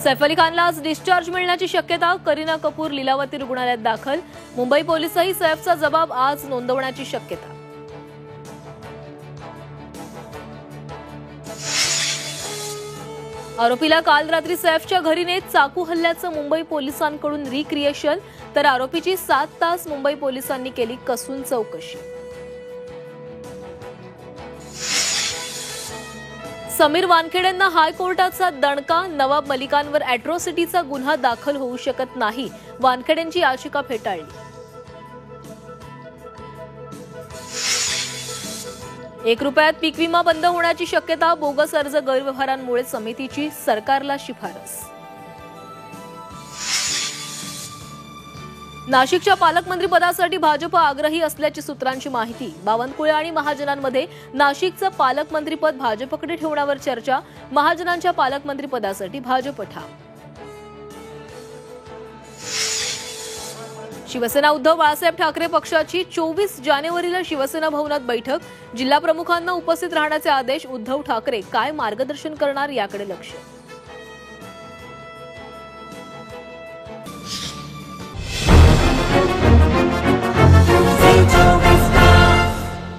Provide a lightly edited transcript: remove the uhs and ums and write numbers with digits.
सैफ अली खानला आज डिस्चार्ज मिळण्याची शक्यता। करीना कपूर लीलावती रुग्णालयात दाखल। मुंबई पोलिसही सैफचा जबाब आज नोंदवण्याची शक्यता। आरोपीला काल रात्री सैफच्या घरी नेत चाकू हल्ल्याचं मुंबई पोलिसांकडून रिक्रिएशन, तर आरोपीची 7 तास मुंबई पोलिसांनी केली कसून चौकशी। समीर वानखेडेंना हायकोर्टाचा दणका। नवाब मलिकांवर अॅट्रॉसिटीचा गुन्हा दाखल होऊ शकत नाही, वानखेडेंची याचिका फेटाळली। ₹1 पीक विमा बंद होण्याची शक्यता। बोगस अर्ज गैरव्यवहारांमुळे समितीची सरकारला शिफारस। नाशिकच्या पालकमंत्रीपदासाठी भाजप आग्रही असल्याची सूत्रांची माहिती। बावनकुळे आणि महाजनांमध्ये नाशिकचं पालकमंत्रीपद भाजपकडे ठेवण्यावर चर्चा। महाजनांच्या पालकमंत्रीपदासाठी भाजप ठाम। शिवसेना उद्धव बाळासाहेब ठाकरे पक्षाची 24 जानेवारीला शिवसेना भवनात बैठक। जिल्हा प्रमुखांना उपस्थित राहण्याचे आदेश। उद्धव ठाकरे काय मार्गदर्शन करणार याकडे लक्ष।